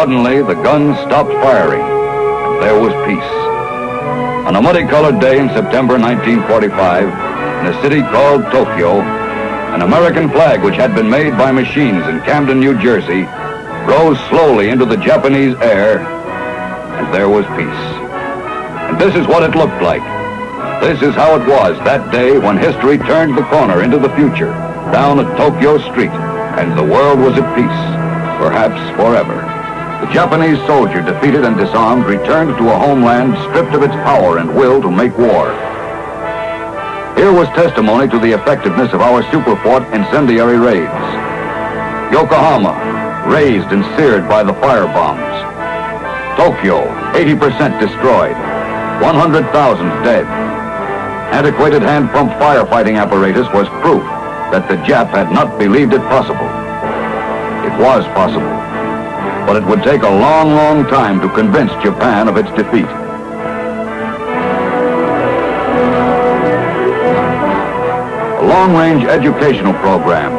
Suddenly, the guns stopped firing, and there was peace. On a muddy-colored day in September 1945, in a city called Tokyo, an American flag which had been made by machines in Camden, New Jersey, rose slowly into the Japanese air, and there was peace. And this is what it looked like. This is how it was that day when history turned the corner into the future, down a Tokyo street, and the world was at peace, perhaps forever. The Japanese soldier, defeated and disarmed, returned to a homeland stripped of its power and will to make war. Here was testimony to the effectiveness of our Superfort incendiary raids. Yokohama, razed and seared by the fire bombs. Tokyo, 80% destroyed, 100,000 dead. Antiquated hand pump firefighting apparatus was proof that the Jap had not believed it possible. It was possible, but it would take a long, long time to convince Japan of its defeat. A long-range educational program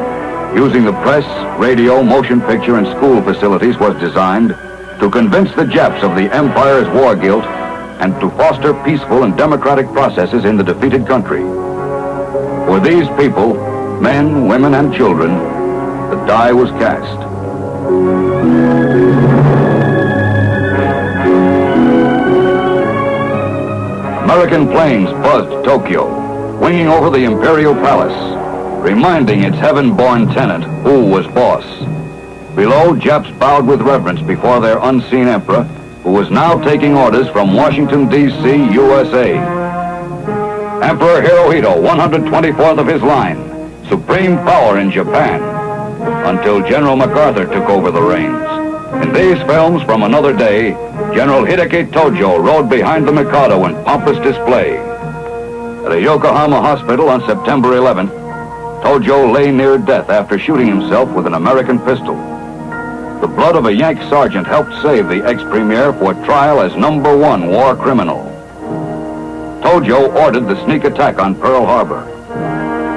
using the press, radio, motion picture, and school facilities was designed to convince the Japs of the Empire's war guilt and to foster peaceful and democratic processes in the defeated country. For these people, men, women, and children, the die was cast. American planes buzzed Tokyo, winging over the Imperial Palace, reminding its heaven-born tenant who was boss. Below, Japs bowed with reverence before their unseen emperor, who was now taking orders from Washington, D.C., USA. Emperor Hirohito, 124th of his line, supreme power in Japan, until General MacArthur took over the reins. In these films from another day, General Hideki Tojo rode behind the Mikado in pompous display. At a Yokohama hospital on September 11th, Tojo lay near death after shooting himself with an American pistol. The blood of a Yank sergeant helped save the ex-premier for trial as #1 war criminal. Tojo ordered the sneak attack on Pearl Harbor.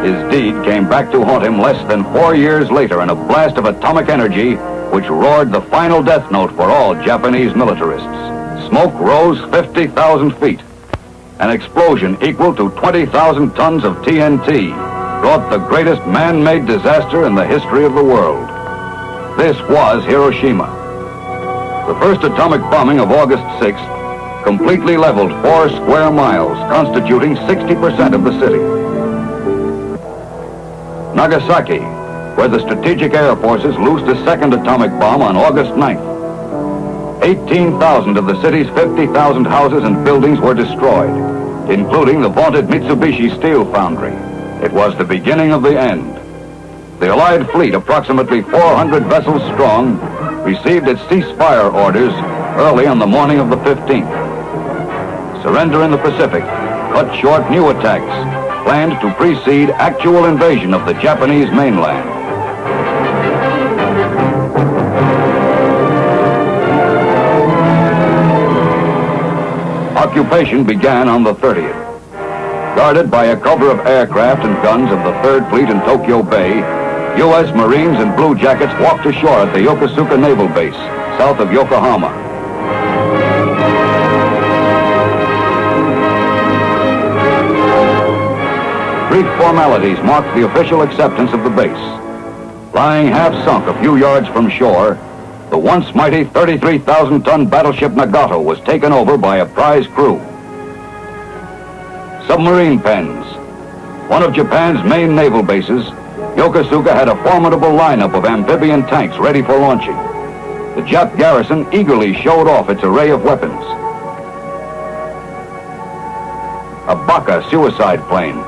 His deed came back to haunt him less than 4 years later in a blast of atomic energy which roared the final death note for all Japanese militarists. Smoke rose 50,000 feet. An explosion equal to 20,000 tons of TNT brought the greatest man-made disaster in the history of the world. This was Hiroshima. The first atomic bombing of August 6th completely leveled 4 square miles, constituting 60% of the city. Nagasaki, where the Strategic Air Forces loosed a second atomic bomb on August 9th. 18,000 of the city's 50,000 houses and buildings were destroyed, including the vaunted Mitsubishi Steel Foundry. It was the beginning of the end. The Allied fleet, approximately 400 vessels strong, received its ceasefire orders early on the morning of the 15th. Surrender in the Pacific cut short new attacks planned to precede actual invasion of the Japanese mainland. Occupation began on the 30th. Guarded by a cover of aircraft and guns of the 3rd Fleet in Tokyo Bay, U.S. Marines and Blue Jackets walked ashore at the Yokosuka Naval Base, south of Yokohama. Brief formalities marked the official acceptance of the base. Lying half-sunk a few yards from shore, the once mighty 33,000-ton battleship Nagato was taken over by a prize crew. Submarine pens. One of Japan's main naval bases, Yokosuka had a formidable lineup of amphibian tanks ready for launching. The Jap garrison eagerly showed off its array of weapons. A Baka suicide plane.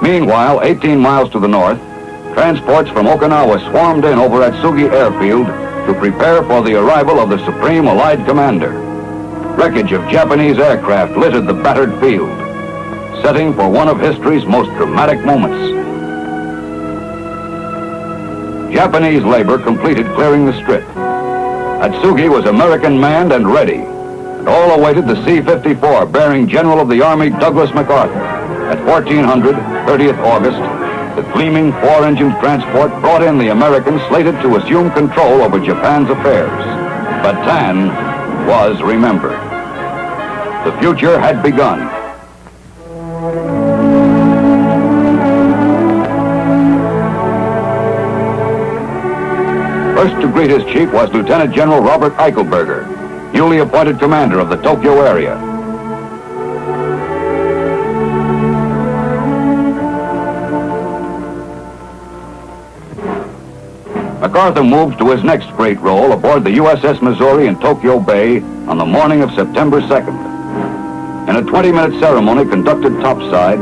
Meanwhile, 18 miles to the north, transports from Okinawa swarmed in over at Sugi Airfield to prepare for the arrival of the Supreme Allied Commander. Wreckage of Japanese aircraft littered the battered field, setting for one of history's most dramatic moments. Japanese labor completed clearing the strip. At Sugi was American manned and ready, and all awaited the C-54 bearing General of the Army Douglas MacArthur at 1400, 30th August, The gleaming four-engined transport brought in the Americans slated to assume control over Japan's affairs. Bataan was remembered. The future had begun. First to greet his chief was Lieutenant General Robert Eichelberger, newly appointed commander of the Tokyo area. MacArthur moved to his next great role aboard the USS Missouri in Tokyo Bay on the morning of September 2nd. In a 20-minute ceremony conducted topside,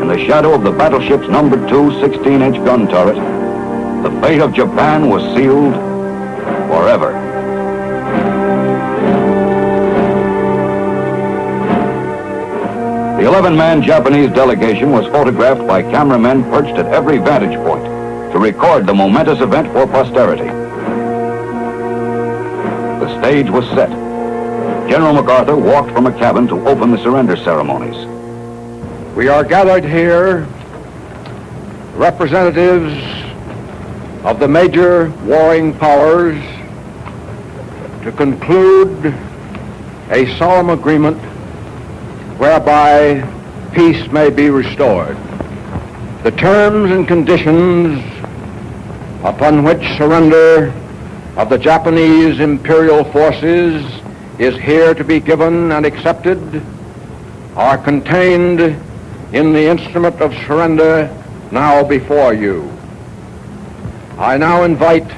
in the shadow of the battleship's No. 2 16-inch gun turret, the fate of Japan was sealed forever. The 11-man Japanese delegation was photographed by cameramen perched at every vantage point to record the momentous event for posterity. The stage was set. General MacArthur walked from a cabin to open the surrender ceremonies. We are gathered here, representatives of the major warring powers, to conclude a solemn agreement whereby peace may be restored. The terms and conditions upon which surrender of the Japanese imperial forces is here to be given and accepted are contained in the instrument of surrender now before you. I now invite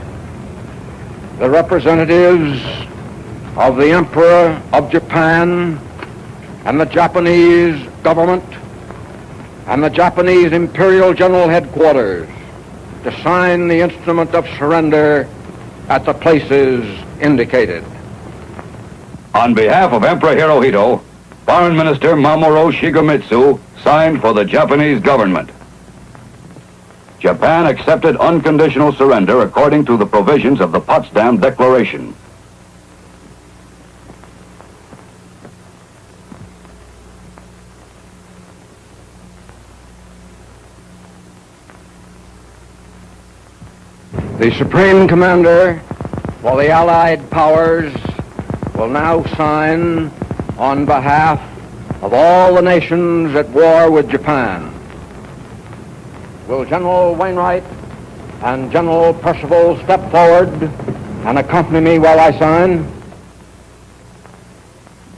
the representatives of the Emperor of Japan and the Japanese government and the Japanese Imperial General Headquarters to sign the instrument of surrender at the places indicated. On behalf of Emperor Hirohito, Foreign Minister Mamoru Shigemitsu signed for the Japanese government. Japan accepted unconditional surrender according to the provisions of the Potsdam Declaration. The Supreme Commander for the Allied Powers will now sign on behalf of all the nations at war with Japan. Will General Wainwright and General Percival step forward and accompany me while I sign?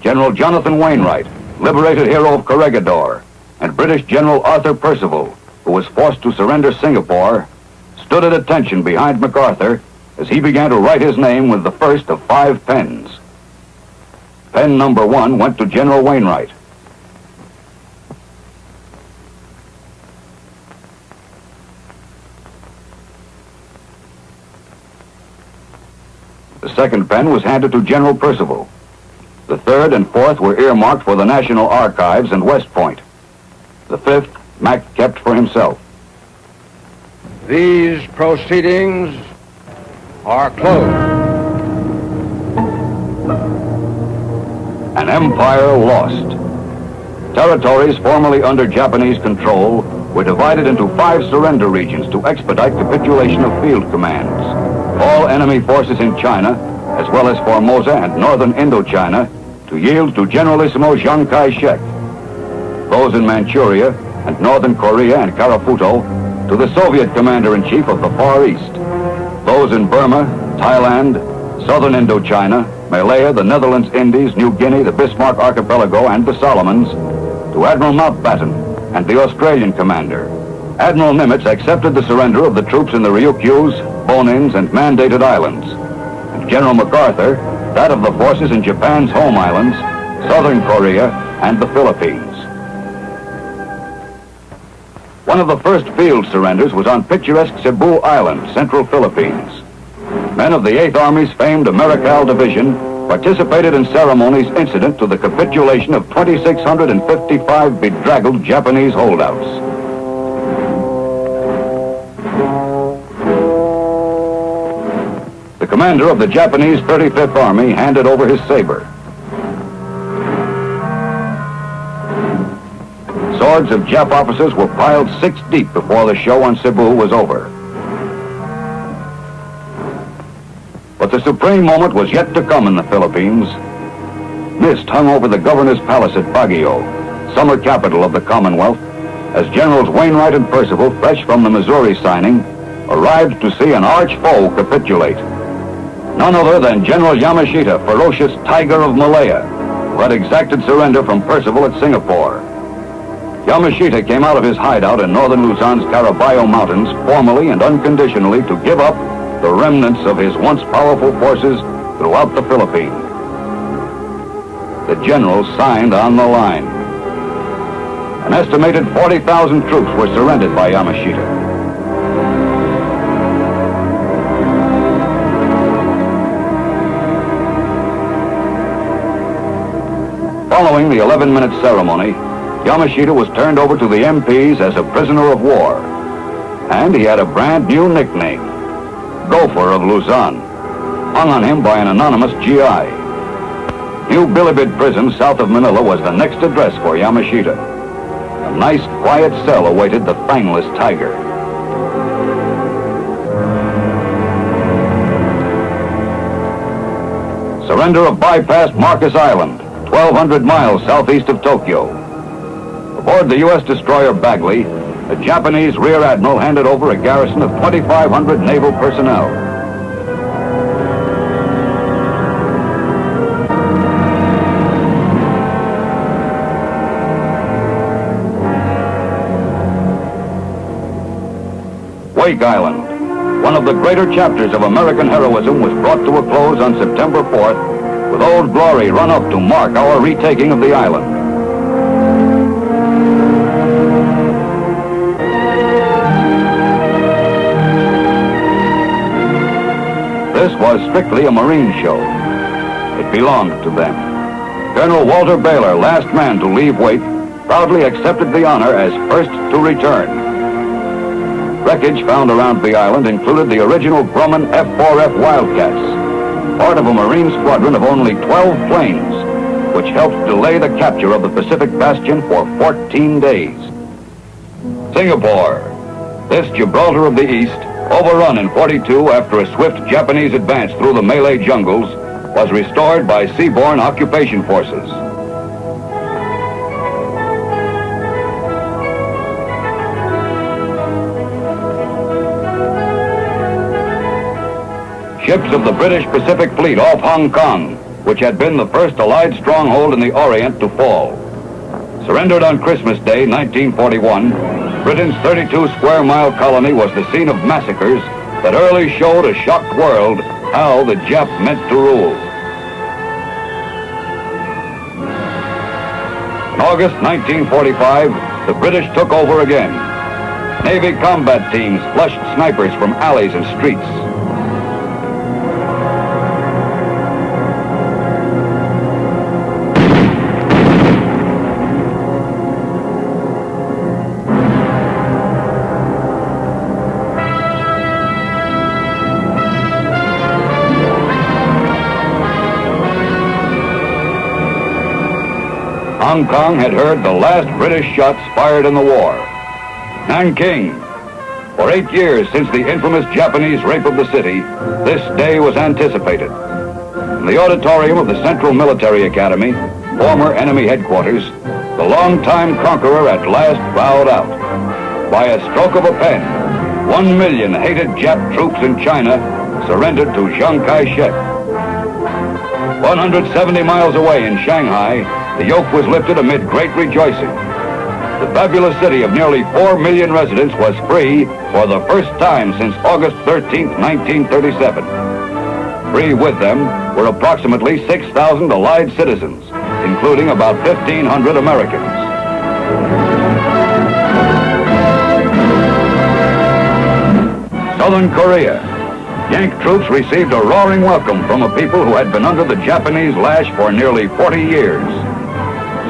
General Jonathan Wainwright, liberated hero of Corregidor, and British General Arthur Percival, who was forced to surrender Singapore, stood at attention behind MacArthur as he began to write his name with the first of 5 pens. Pen number 1 went to General Wainwright. The second pen was handed to General Percival. The third and fourth were earmarked for the National Archives and West Point. The fifth, Mac kept for himself. These proceedings are closed. An empire lost. Territories formerly under Japanese control were divided into 5 surrender regions to expedite capitulation of field commands. All enemy forces in China, as well as Formosa and northern Indochina, to yield to Generalissimo Chiang Kai-shek. Those in Manchuria and northern Korea and Karafuto to the Soviet commander-in-chief of the Far East. Those in Burma, Thailand, southern Indochina, Malaya, the Netherlands, Indies, New Guinea, the Bismarck Archipelago, and the Solomons, to Admiral Mountbatten and the Australian commander. Admiral Nimitz accepted the surrender of the troops in the Ryukyus, Bonins, and Mandated Islands, and General MacArthur that of the forces in Japan's home islands, southern Korea, and the Philippines. One of the first field surrenders was on picturesque Cebu Island, central Philippines. Men of the 8th Army's famed Americal Division participated in ceremonies incident to the capitulation of 2,655 bedraggled Japanese holdouts. The commander of the Japanese 35th Army handed over his saber. So hordes of Jap officers were piled 6 deep before the show on Cebu was over. But the supreme moment was yet to come in the Philippines. Mist hung over the governor's palace at Baguio, summer capital of the Commonwealth, as Generals Wainwright and Percival, fresh from the Missouri signing, arrived to see an arch foe capitulate. None other than General Yamashita, ferocious tiger of Malaya, who had exacted surrender from Percival at Singapore. Yamashita came out of his hideout in northern Luzon's Caraballo Mountains formally and unconditionally to give up the remnants of his once powerful forces throughout the Philippines. The generals signed on the line. An estimated 40,000 troops were surrendered by Yamashita. Following the 11-minute ceremony, Yamashita was turned over to the MPs as a prisoner of war, and he had a brand new nickname, Gopher of Luzon, hung on him by an anonymous GI. New Bilibid prison south of Manila was the next address for Yamashita. A nice, quiet cell awaited the fangless tiger. Surrender of bypassed Marcus Island, 1,200 miles southeast of Tokyo. Aboard the U.S. destroyer Bagley, the Japanese rear admiral handed over a garrison of 2,500 naval personnel. Wake Island, one of the greater chapters of American heroism, was brought to a close on September 4th, with Old Glory run up to mark our retaking of the island. This was strictly a Marine show. It belonged to them. Colonel Walter Baylor, last man to leave Wake, proudly accepted the honor as first to return. Wreckage found around the island included the original Grumman F-4F Wildcats, part of a Marine squadron of only 12 planes, which helped delay the capture of the Pacific Bastion for 14 days. Singapore, this Gibraltar of the East, overrun in 42 after a swift Japanese advance through the Malay jungles, was restored by seaborne occupation forces. Ships of the British Pacific Fleet off Hong Kong, which had been the first Allied stronghold in the Orient to fall. Surrendered on Christmas Day, 1941, Britain's 32-square-mile colony was the scene of massacres that early showed a shocked world how the Jap meant to rule. In August 1945, the British took over again. Navy combat teams flushed snipers from alleys and streets. Hong Kong had heard the last British shots fired in the war. Nanking. For 8 years since the infamous Japanese rape of the city, this day was anticipated. In the auditorium of the Central Military Academy, former enemy headquarters, the longtime conqueror at last bowed out. By a stroke of a pen, 1 million hated Jap troops in China surrendered to Chiang Kai-shek. 170 miles away in Shanghai, the yoke was lifted amid great rejoicing. The fabulous city of nearly 4 million residents was free for the first time since August 13, 1937. Free with them were approximately 6,000 Allied citizens, including about 1,500 Americans. Southern Korea. Yank troops received a roaring welcome from a people who had been under the Japanese lash for nearly 40 years.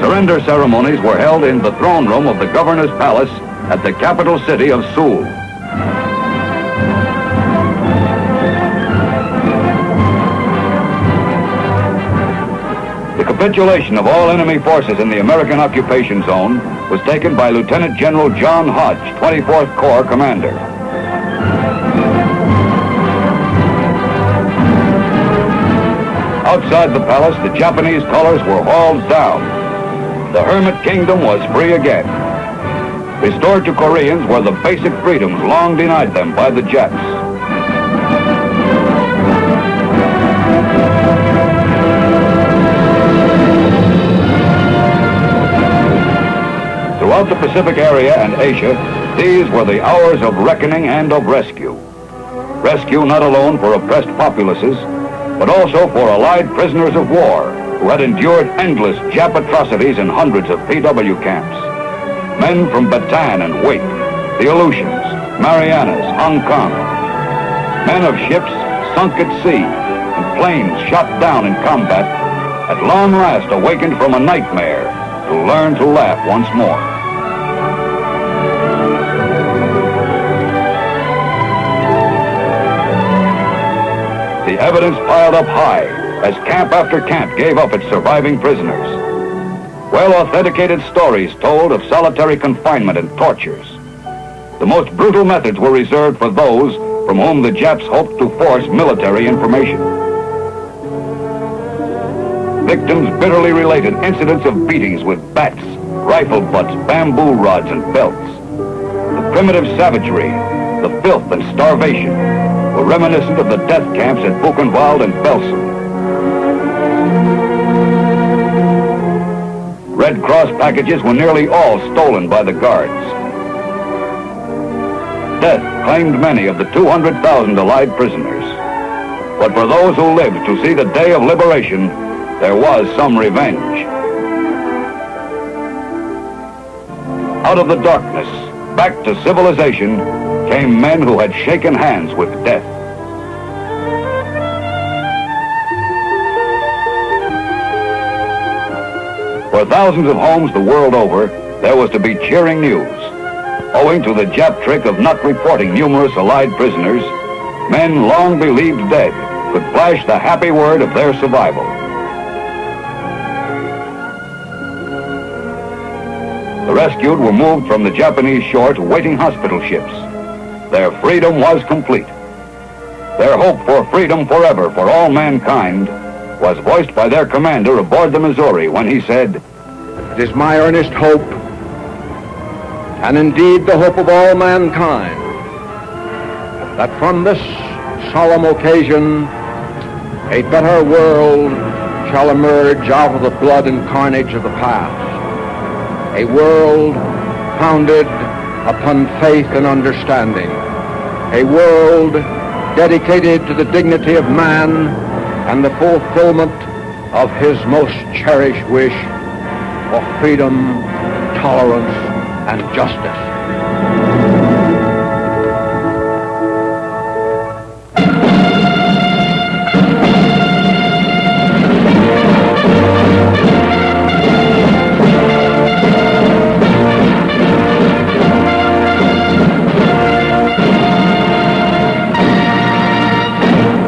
Surrender ceremonies were held in the throne room of the governor's palace at the capital city of Seoul. The capitulation of all enemy forces in the American occupation zone was taken by Lieutenant General John Hodge, 24th Corps commander. Outside the palace, the Japanese colors were hauled down. The Hermit Kingdom was free again. Restored to Koreans were the basic freedoms long denied them by the Japs. Throughout the Pacific area and Asia, these were the hours of reckoning and of rescue. Rescue not alone for oppressed populaces, but also for Allied prisoners of war who had endured endless Jap atrocities in hundreds of PW camps. Men from Bataan and Wake, the Aleutians, Marianas, Hong Kong. Men of ships sunk at sea and planes shot down in combat, at long last awakened from a nightmare to learn to laugh once more. The evidence piled up high as camp after camp gave up its surviving prisoners. Well-authenticated stories told of solitary confinement and tortures. The most brutal methods were reserved for those from whom the Japs hoped to force military information. Victims bitterly related incidents of beatings with bats, rifle butts, bamboo rods, and belts. The primitive savagery, the filth and starvation were reminiscent of the death camps at Buchenwald and Belsen. Red Cross packages were nearly all stolen by the guards. Death claimed many of the 200,000 Allied prisoners. But for those who lived to see the day of liberation, there was some revenge. Out of the darkness, back to civilization, came men who had shaken hands with death. For thousands of homes the world over, there was to be cheering news. Owing to the Jap trick of not reporting numerous Allied prisoners, men long believed dead could flash the happy word of their survival. The rescued were moved from the Japanese shore to waiting hospital ships. Their freedom was complete. Their hope for freedom forever for all mankind was voiced by their commander aboard the Missouri when he said, "It is my earnest hope, and indeed the hope of all mankind, that from this solemn occasion a better world shall emerge out of the blood and carnage of the past, a world founded upon faith and understanding, a world dedicated to the dignity of man and the fulfillment of his most cherished wish for freedom, tolerance, and justice."